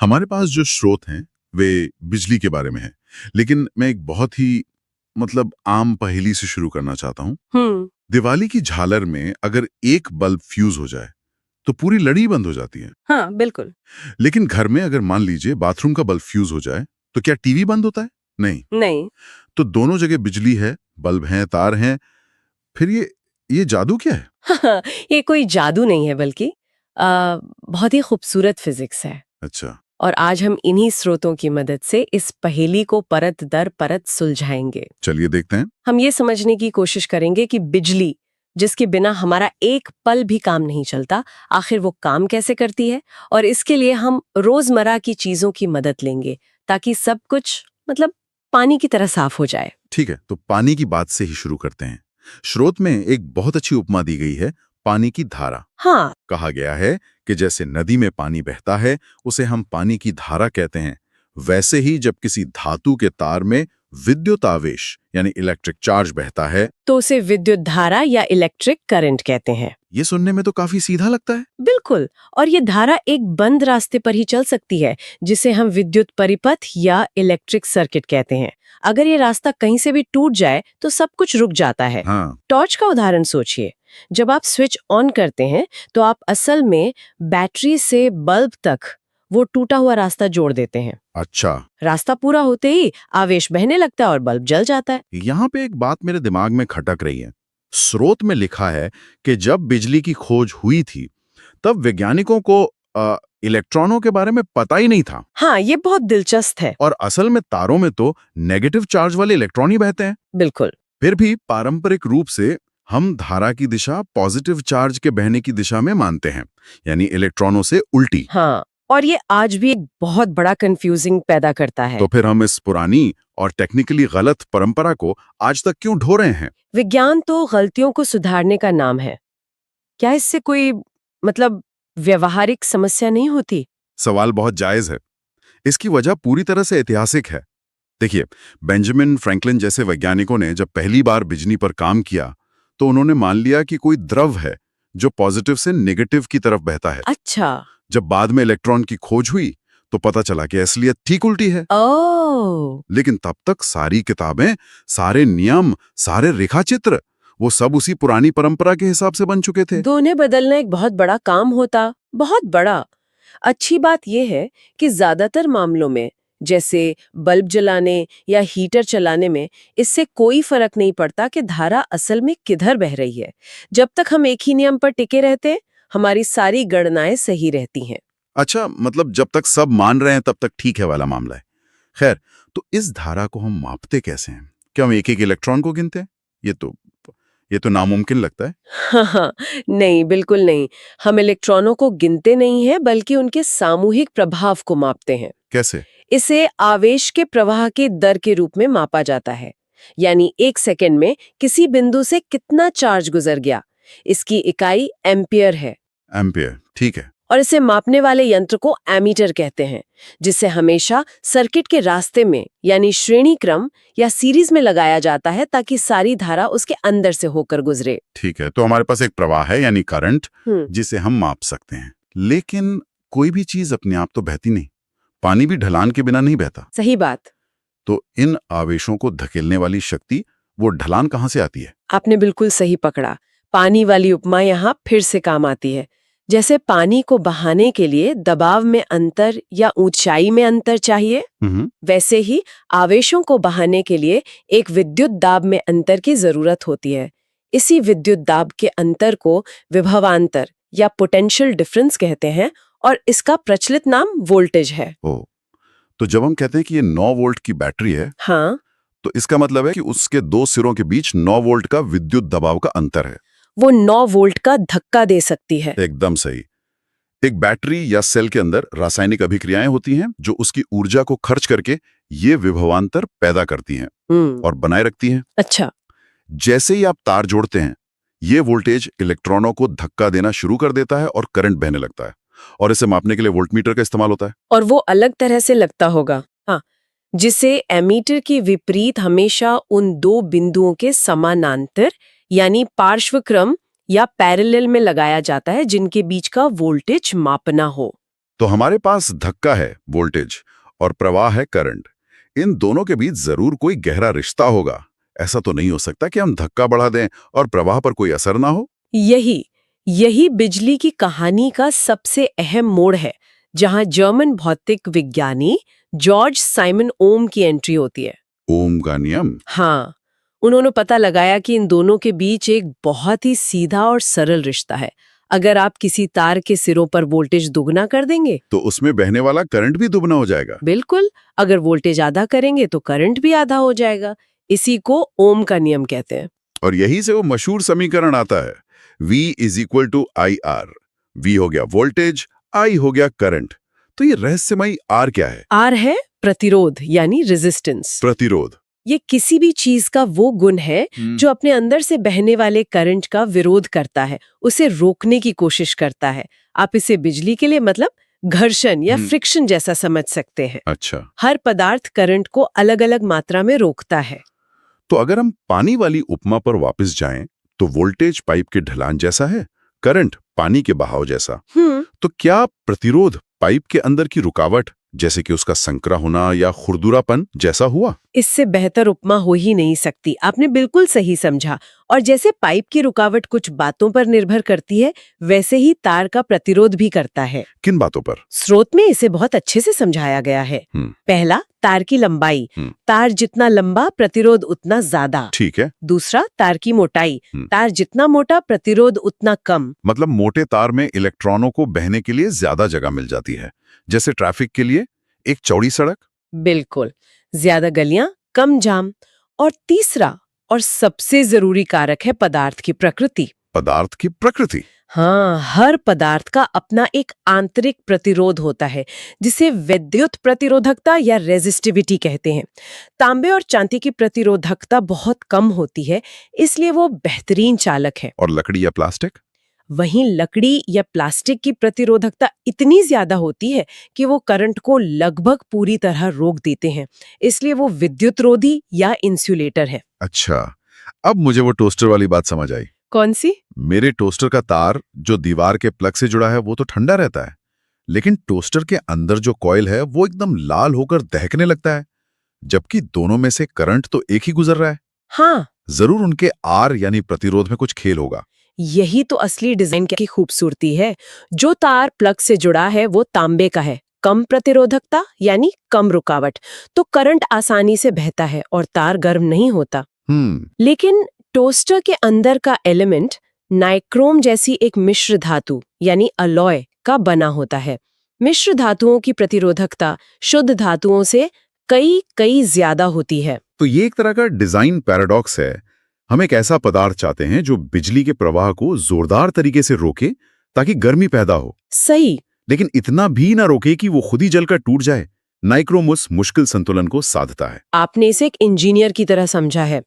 हमारे पास जो स्रोत हैं वे बिजली के बारे में हैं, लेकिन मैं एक बहुत ही आम पहेली से शुरू करना चाहता हूँ। हम्म। दिवाली की झालर में अगर एक बल्ब फ्यूज हो जाए तो पूरी लड़ी बंद हो जाती है। हाँ, बिल्कुल। लेकिन घर में अगर मान लीजिए बाथरूम का बल्ब फ्यूज हो जाए तो क्या टीवी बंद होता है? नहीं। नहीं। तो दोनों जगह बिजली है, बल्ब हैं, तार हैं, फिर ये जादू क्या है? हाँ, ये कोई जादू नहीं है बल्कि बहुत ही खूबसूरत फिजिक्स है। अच्छा। और आज हम इन्हीं स्रोतों की मदद से इस पहेली को परत दर परत सुलझाएंगे। चलिए देखते हैं। हम ये समझने की कोशिश करेंगे कि बिजली, जिसके बिना हमारा एक पल भी काम नहीं चलता, आखिर वो काम कैसे करती है। और इसके लिए हम रोजमर्रा की चीजों की मदद लेंगे ताकि सब कुछ पानी की तरह साफ हो जाए। ठीक है, तो पानी की बात से ही शुरू करते हैं। स्रोत में एक बहुत अच्छी उपमा दी गई है, पानी की धारा। हाँ। कहा गया है कि जैसे नदी में पानी बहता है उसे हम पानी की धारा कहते हैं, वैसे ही जब किसी धातु के तार में विद्युत आवेश यानी इलेक्ट्रिक चार्ज बहता है तो उसे विद्युत धारा या इलेक्ट्रिक करंट कहते हैं। ये सुनने में तो काफी सीधा लगता है। बिल्कुल। और ये धारा एक बंद रास्ते पर ही चल सकती है, जिसे हम विद्युत परिपथ या इलेक्ट्रिक सर्किट कहते हैं। अगर ये रास्ता कहीं से भी टूट जाए तो सब कुछ रुक जाता है। हाँ। टॉर्च का उदाहरण सोचिए। जब आप स्विच ऑन करते हैं तो आप असल में बैटरी से बल्ब तक वो टूटा हुआ रास्ता जोड़ देते हैं। अच्छा। रास्ता पूरा होते ही आवेश बहने लगता है और बल्ब जल जाता है। यहाँ पे एक बात मेरे दिमाग में खटक रही है। स्रोत में लिखा है कि जब बिजली की खोज हुई थी तब वैज्ञानिकों को इलेक्ट्रॉनों के बारे में पता ही नहीं था। हाँ, ये बहुत दिलचस्प है। और असल में तारों में तो नेगेटिव चार्ज वाले इलेक्ट्रॉन ही बहते हैं। बिल्कुल। फिर भी पारंपरिक रूप से हम धारा की दिशा पॉजिटिव चार्ज के बहने की दिशा में मानते हैं, यानी इलेक्ट्रॉनों से उल्टी। हाँ, और ये आज भी एक बहुत बड़ा कंफ्यूजिंग पैदा करता है। तो फिर हम इस पुरानी और टेक्निकली गलत परंपरा को आज तक क्यों ढो रहे हैं? विज्ञान तो गलतियों को सुधारने का नाम है। क्या इससे कोई व्यवहारिक समस्या नहीं होती? सवाल बहुत जायज है। इसकी वजह पूरी तरह से ऐतिहासिक है। देखिए, बेंजामिन फ्रैंकलिन जैसे वैज्ञानिकों ने जब पहली बार बिजली पर काम किया तो उन्होंने मान लिया कि कोई द्रव है जो पॉजिटिव से नेगेटिव की तरफ बहता है। अच्छा। जब बाद में इलेक्ट्रॉन की खोज हुई तो पता चला कि असलियत ठीक उल्टी है। ओह। लेकिन तब तक सारी किताबें, सारे नियम, सारे रेखाचित्र वो सब उसी पुरानी परंपरा के हिसाब से बन चुके थे। दोनों बदलना एक बहुत बड़ा काम होता, बहुत बड़ा। अच्छी बात यह है कि ज्यादातर मामलों में, जैसे बल्ब जलाने या हीटर चलाने में, इससे कोई फर्क नहीं पड़ता कि धारा असल में किधर बह रही है। जब तक हम एक ही नियम पर टिके रहते हैं, हमारी सारी गणनाएं सही रहती हैं। अच्छा, मतलब जब तक सब मान रहे हैं तब तक ठीक है वाला मामला है। खैर, तो इस धारा को हम मापते कैसे हैं? क्या हम एक एक इलेक्ट्रॉन को गिनते हैं? ये तो नामुमकिन लगता है। हाँ हाँ, नहीं, बिल्कुल नहीं। हम इलेक्ट्रॉनों को गिनते नहीं हैं, बल्कि उनके सामूहिक प्रभाव को मापते हैं। कैसे? इसे आवेश के प्रवाह के दर के रूप में मापा जाता है। यानी एक सेकंड में किसी बिंदु से कितना चार्ज गुजर गया। इसकी इकाई एम्पियर है। एम्पियर, ठीक है। और इसे मापने वाले यंत्र को एमीटर कहते हैं, जिसे हमेशा सर्किट के रास्ते में यानी श्रेणी क्रम या सीरीज में लगाया जाता है ताकि सारी धारा उसके अंदर से होकर गुजरे। ठीक है, तो हमारे पास एक प्रवाह है यानी करंट, हम्म। जिसे हम माप सकते हैं। लेकिन कोई भी चीज अपने आप तो बहती नहीं। पानी भी ढलान के बिना नहीं बहता। सही बात। तो इन आवेशों को धकेलने वाली शक्ति, वो ढलान कहाँ से आती है? आपने बिल्कुल सही पकड़ा। पानी वाली उपमा यहाँ फिर से काम आती है। जैसे पानी को बहाने के लिए दबाव में अंतर या ऊंचाई में अंतर चाहिए, वैसे ही आवेशों को बहाने के लिए एक विद्युत दाब में अंतर की जरूरत होती है। इसी विद्युत दाब के अंतर को विभवांतर या पोटेंशियल डिफरेंस कहते हैं, और इसका प्रचलित नाम वोल्टेज है। ओ, तो जब हम कहते हैं कि ये 9 वोल्ट की बैटरी है, हाँ, तो इसका मतलब है कि उसके दो सिरों के बीच 9 वोल्ट का विद्युत दबाव का अंतर है। वो 9 वोल्ट का धक्का दे सकती है। एकदम सही। एक बैटरी या सेल के अंदर रासायनिक अभिक्रियाएं होती हैं जो उसकी ऊर्जा को खर्च करके ये विभवांतर पैदा करती हैं और बनाए रखती हैं। अच्छा। जैसे ही आप तार जोड़ते हैं, ये वोल्टेज इलेक्ट्रॉनों को धक्का देना शुरू कर देता है और करंट बहने लगता है, और इसे मापने के लिए वोल्टमीटर का इस्तेमाल होता है। और वो अलग तरह से लगता होगा। हाँ, जिसे एमीटर की विपरीत हमेशा उन दो बिंदुओं के समानांतर यानी पार्श्वक्रम या पैरेलल में लगाया जाता है जिनके बीच का वोल्टेज मापना हो। तो हमारे पास धक्का है वोल्टेज और प्रवाह है करंट। इन दोनों के बीच जरूर कोई गहरा रिश्ता होगा। ऐसा तो नहीं हो सकता कि हम धक्का बढ़ा दें और प्रवाह पर कोई असर ना हो। यही बिजली की कहानी का सबसे अहम मोड़ है, जहां जर्मन भौतिक विज्ञानी जॉर्ज साइमन ओम की एंट्री होती है। ओम का नियम। हाँ, उन्होंने पता लगाया कि इन दोनों के बीच एक बहुत ही सीधा और सरल रिश्ता है। अगर आप किसी तार के सिरों पर वोल्टेज दुगना कर देंगे तो उसमें बहने वाला करंट भी दुगना हो जाएगा। बिल्कुल, अगर वोल्टेज आधा करेंगे तो करंट भी आधा हो जाएगा। इसी को ओम का नियम कहते हैं। और यही से वो मशहूर समीकरण आता है, V = IR। V हो गया वोल्टेज, I हो गया करंट। तो ये रहस्यमयी R क्या है? आर है प्रतिरोध यानी रेजिस्टेंस। प्रतिरोध। ये किसी भी चीज का वो गुण है जो अपने अंदर से बहने वाले करंट का विरोध करता है, उसे रोकने की कोशिश करता है। आप इसे बिजली के लिए मतलब घर्षण या फ्रिक्शन जैसा समझ सकते हैं। अच्छा, हर पदार्थ करंट को अलग अलग मात्रा में रोकता है। तो अगर हम पानी वाली उपमा पर वापस जाएं, तो वोल्टेज पाइप के ढलान जैसा है, करंट पानी के बहाव जैसा। तो क्या प्रतिरोध पाइप के अंदर की रुकावट, जैसे कि उसका संकरा होना या खुरदुरापन जैसा हुआ? इससे बेहतर उपमा हो ही नहीं सकती। आपने बिल्कुल सही समझा। और जैसे पाइप की रुकावट कुछ बातों पर निर्भर करती है, वैसे ही तार का प्रतिरोध भी करता है। किन बातों पर? स्रोत में इसे बहुत अच्छे से समझाया गया है। पहला, तार की लंबाई। तार जितना लंबा, प्रतिरोध उतना ज्यादा। ठीक है। दूसरा, तार की मोटाई। तार जितना मोटा, प्रतिरोध उतना कम। मतलब मोटे तार में इलेक्ट्रॉनों को बहने के लिए ज्यादा जगह मिल जाती है, जैसे ट्रैफिक के लिए एक चौड़ी सड़क। बिल्कुल, ज्यादा गलियां, कम जाम। और तीसरा और सबसे जरूरी कारक है पदार्थ की प्रकृति। पदार्थ की प्रकृति? हाँ, हर पदार्थ का अपना एक आंतरिक प्रतिरोध होता है, जिसे विद्युत प्रतिरोधकता या रेजिस्टिविटी कहते हैं। तांबे और चांदी की प्रतिरोधकता बहुत कम होती है, इसलिए वो बेहतरीन चालक है। और लकड़ी या प्लास्टिक? वहीं लकड़ी या प्लास्टिक की प्रतिरोधकता इतनी ज्यादा होती है कि वो करंट को लगभग पूरी तरह रोक देते हैं, इसलिए वो विद्युतरोधी या इंसुलेटर है। अच्छा, अब मुझे वो टोस्टर वाली बात समझ आई। कौन सी? मेरे टोस्टर का तार जो दीवार के प्लग से जुड़ा है वो तो ठंडा रहता है, लेकिन टोस्टर के अंदर जो कॉइल है वो एकदम लाल होकर दहकने लगता है, जबकि दोनों में से करंट तो एक ही गुजर रहा है। हाँ, जरूर उनके आर यानी प्रतिरोध में कुछ खेल होगा। यही तो असली डिजाइन की खूबसूरती है। जो तार प्लग से जुड़ा है वो तांबे का है, कम प्रतिरोधकता यानी कम रुकावट, तो करंट आसानी से बहता है और तार गर्म नहीं होता। लेकिन टोस्टर के अंदर का एलिमेंट नाइक्रोम जैसी एक मिश्र धातु यानी अलॉय का बना होता है। मिश्र धातुओं की प्रतिरोधकता शुद्ध धातुओं से कई ज्यादा होती है। तो ये एक तरह का डिजाइन पैराडॉक्स है। हम एक ऐसा पदार्थ चाहते हैं जो बिजली के प्रवाह को जोरदार तरीके से रोके ताकि गर्मी पैदा हो। सही। लेकिन इतना भी ना रोके कि वो खुद ही जलकर टूट जाए। नाइक्रोम उस मुश्किल संतुलन को साधता है। आपने इसे एक इंजीनियर की तरह समझा है।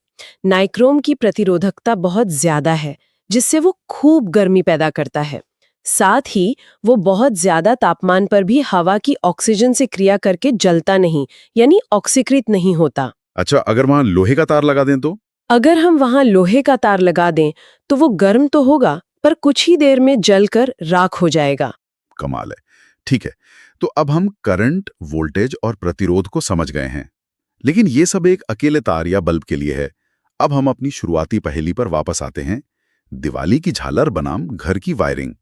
नाइक्रोम की प्रतिरोधकता बहुत ज्यादा है, जिससे वो खूब गर्मी पैदा करता है। साथ ही वो बहुत ज्यादा तापमान पर भी हवा की ऑक्सीजन से क्रिया करके जलता नहीं, यानी ऑक्सीकृत नहीं होता। अच्छा, अगर वहां लोहे का तार लगा दें तो? अगर हम वहां लोहे का तार लगा दें तो वो गर्म तो होगा, पर कुछ ही देर में जलकर राख हो जाएगा। कमाल है। ठीक है, तो अब हम करंट, वोल्टेज और प्रतिरोध को समझ गए हैं, लेकिन ये सब एक अकेले तार या बल्ब के लिए है। अब हम अपनी शुरुआती पहेली पर वापस आते हैं। दिवाली की झालर बनाम घर की वायरिंग।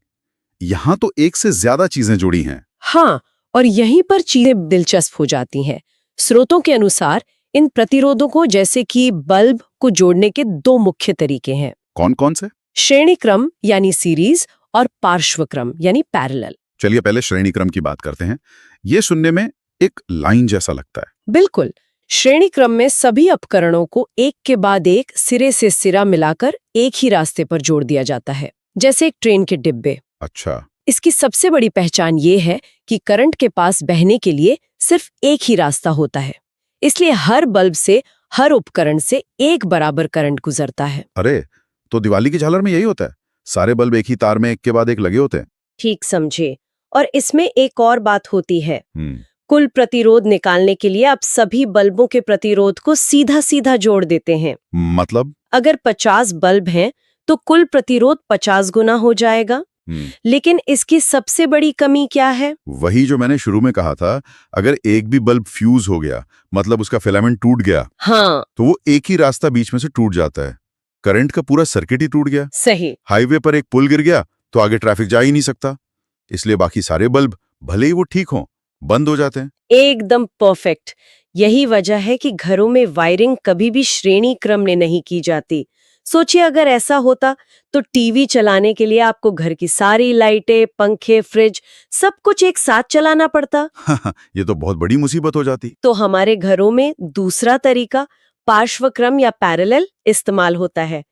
यहां तो एक से ज्यादा चीजें जुड़ी हैं। हाँ, और यहीं पर चीजें दिलचस्प हो जाती हैं। स्रोतों के अनुसार इन प्रतिरोधों को जैसे कि बल्ब को जोड़ने के दो मुख्य तरीके हैं। कौन कौन से? श्रेणी क्रम यानी सीरीज और पार्श्व क्रम यानी पैरेलल। चलिए पहले श्रेणी क्रम की बात करते हैं। ये सुनने में एक लाइन जैसा लगता है। बिल्कुल, श्रेणी क्रम में सभी उपकरणों को एक के बाद एक सिरे से सिरा मिलाकर एक ही रास्ते पर जोड़ दिया जाता है, जैसे एक ट्रेन के डिब्बे। अच्छा। इसकी सबसे बड़ी पहचान ये है कि करंट के पास बहने के लिए सिर्फ एक ही रास्ता होता है, इसलिए हर बल्ब से, हर उपकरण से एक बराबर करंट गुजरता है। अरे, तो दिवाली की झालर में यही होता है, सारे बल्ब एक ही तार में एक के बाद एक लगे होते हैं। ठीक समझे। और इसमें एक और बात होती है। कुल प्रतिरोध निकालने के लिए आप सभी बल्बों के प्रतिरोध को सीधा सीधा जोड़ देते हैं। मतलब? अगर 50 बल्ब हैं तो कुल प्रतिरोध 50 गुना हो जाएगा। लेकिन इसकी सबसे बड़ी कमी क्या है? वही जो मैंने शुरू में कहा था, अगर एक भी बल्ब फ्यूज हो गया, मतलब उसका फिलामेंट टूट गया, हाँ, तो वो एक ही रास्ता बीच में से टूट जाता है। करंट का पूरा सर्किट ही टूट गया। सही। हाईवे पर एक पुल गिर गया तो आगे ट्रैफिक जा ही नहीं सकता। इसलिए बाकी सारे बल्ब, भले ही वो ठीक हों, बंद हो जाते हैं। एकदम परफेक्ट। यही वजह है कि घरों में वायरिंग कभी भी श्रेणी क्रम में नहीं की जाती। सोचिए अगर ऐसा होता तो टीवी चलाने के लिए आपको घर की सारी लाइटें, पंखे, फ्रिज सब कुछ एक साथ चलाना पड़ता। ये तो बहुत बड़ी मुसीबत हो जाती। तो हमारे घरों में दूसरा तरीका पार्श्वक्रम या पैरेलल इस्तेमाल होता है।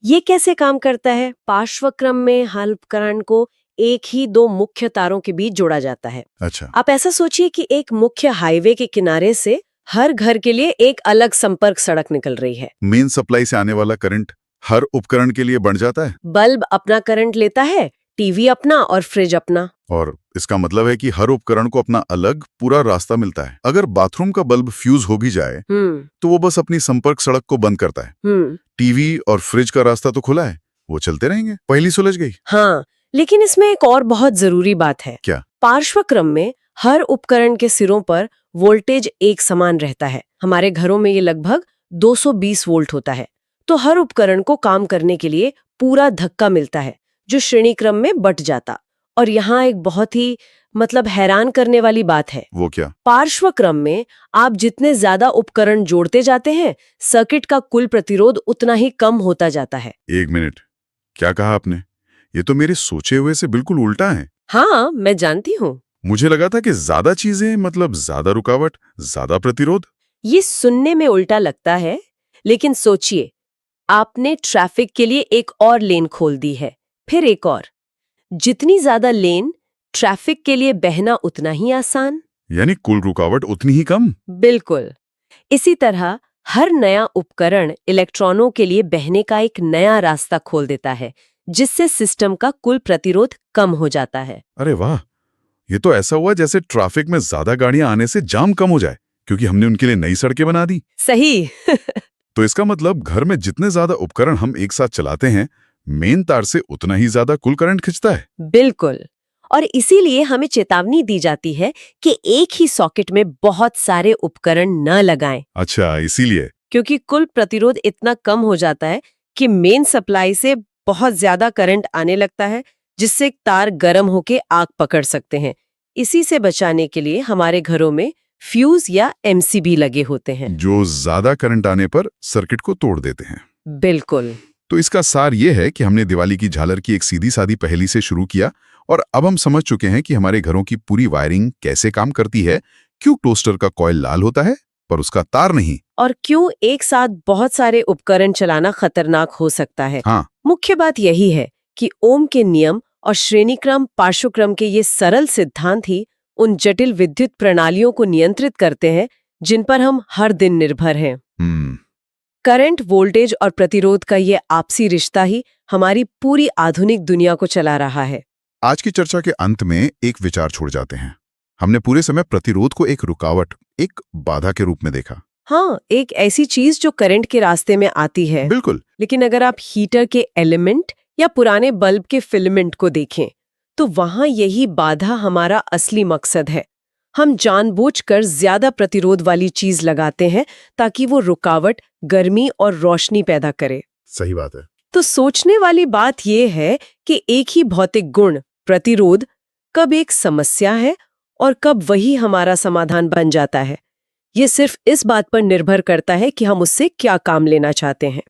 ये कैसे काम करता है? पार्श्वक्रम में हर उपकरण को एक ही दो मुख्य तारों के बीच जोड़ा जाता है। अच्छा। आप ऐसा सोचिए कि एक मुख्य हाईवे के किनारे से हर घर के लिए एक अलग संपर्क सड़क निकल रही है। मेन सप्लाई से आने वाला करंट हर उपकरण के लिए बन जाता है। बल्ब अपना करंट लेता है, टीवी अपना और फ्रिज अपना। और इसका मतलब है कि हर उपकरण को अपना अलग पूरा रास्ता मिलता है। अगर बाथरूम का बल्ब फ्यूज हो भी जाए तो वो बस अपनी संपर्क सड़क को बंद करता है। टीवी और फ्रिज का रास्ता तो खुला है, वो चलते रहेंगे। पहली सुलझ गई। हाँ, लेकिन इसमें एक और बहुत जरूरी बात है। क्या? पार्श्वक्रम में हर उपकरण के सिरों पर वोल्टेज एक समान रहता है। हमारे घरों में ये लगभग 220 वोल्ट होता है। तो हर उपकरण को काम करने के लिए पूरा धक्का मिलता है, जो श्रेणी क्रम में बंट जाता। और यहाँ एक बहुत ही हैरान करने वाली बात है। वो क्या? पार्श्वक्रम में आप जितने ज्यादा उपकरण जोड़ते जाते हैं, सर्किट का कुल प्रतिरोध उतना ही कम होता जाता है। एक मिनट, क्या कहा आपने? ये तो मेरे सोचे हुए से बिल्कुल उल्टा है। हाँ, मैं जानती हूँ। मुझे लगा था कि ज्यादा चीजें मतलब ज्यादा रुकावट, ज्यादा प्रतिरोध। ये सुनने में उल्टा लगता है, लेकिन सोचिए, आपने ट्रैफिक के लिए एक और लेन खोल दी है, फिर एक और। जितनी ज्यादा लेन, ट्रैफिक के लिए बहना उतना ही आसान। यानी कुल रुकावट उतनी ही कम। बिल्कुल। इसी तरह हर नया उपकरण इलेक्ट्रॉनों के लिए बहने का एक नया रास्ता खोल देता है, जिससे सिस्टम का कुल प्रतिरोध कम हो जाता है। अरे वाह, ये तो ऐसा हुआ जैसे ट्रैफिक में ज्यादा गाड़ियां आने से जाम कम हो जाए, क्योंकि हमने उनके लिए नई सड़कें बना दी। सही। तो इसका मतलब घर में जितने ज्यादा उपकरण हम एक साथ चलाते हैं, मेन तार से उतना ही ज्यादा कुल करंट खिंचता है। बिल्कुल। और इसीलिए हमें चेतावनी दी जाती है कि एक ही सॉकेट में बहुत सारे उपकरण न लगाएं। अच्छा, इसीलिए। क्योंकि कुल प्रतिरोध इतना कम हो जाता है कि मेन सप्लाई से बहुत ज्यादा करंट आने लगता है, जिससे तार गर्म होके आग पकड़ सकते हैं। इसी से बचाने के लिए हमारे घरों में फ्यूज या एमसीबी लगे होते हैं, जो ज्यादा करंट आने पर सर्किट को तोड़ देते हैं। बिल्कुल। तो इसका सार ये है कि हमने दिवाली की झालर की एक सीधी सादी पहेली से शुरू किया, और अब हम समझ चुके हैं कि हमारे घरों की पूरी वायरिंग कैसे काम करती है, क्यों टोस्टर का कॉइल लाल होता है पर उसका तार नहीं, और क्यों एक साथ बहुत सारे उपकरण चलाना खतरनाक हो सकता है। हाँ। मुख्य बात यही है कि ओम के नियम और श्रेणीक्रम पार्श्वक्रम के ये सरल सिद्धांत ही उन जटिल विद्युत प्रणालियों को नियंत्रित करते हैं जिन पर हम हर दिन निर्भर हैं। करंट, वोल्टेज और प्रतिरोध का ये आपसी रिश्ता ही हमारी पूरी आधुनिक दुनिया को चला रहा है। आज की चर्चा के अंत में एक विचार छोड़ जाते हैं। हमने पूरे समय प्रतिरोध को एक रुकावट, एक बाधा के रूप में देखा। हाँ, एक ऐसी चीज जो करंट के रास्ते में आती है। बिल्कुल। लेकिन अगर आप हीटर के एलिमेंट या पुराने बल्ब के फिलामेंट को देखें, तो वहां यही बाधा हमारा असली मकसद है। हम जानबूझकर ज्यादा प्रतिरोध वाली चीज लगाते हैं ताकि वो रुकावट, गर्मी और रोशनी पैदा करे। सही बात है। तो सोचने वाली बात यह है कि एक ही भौतिक गुण, प्रतिरोध, कब एक समस्या है और कब वही हमारा समाधान बन जाता है। ये सिर्फ इस बात पर निर्भर करता है कि हम उससे क्या काम लेना चाहते हैं।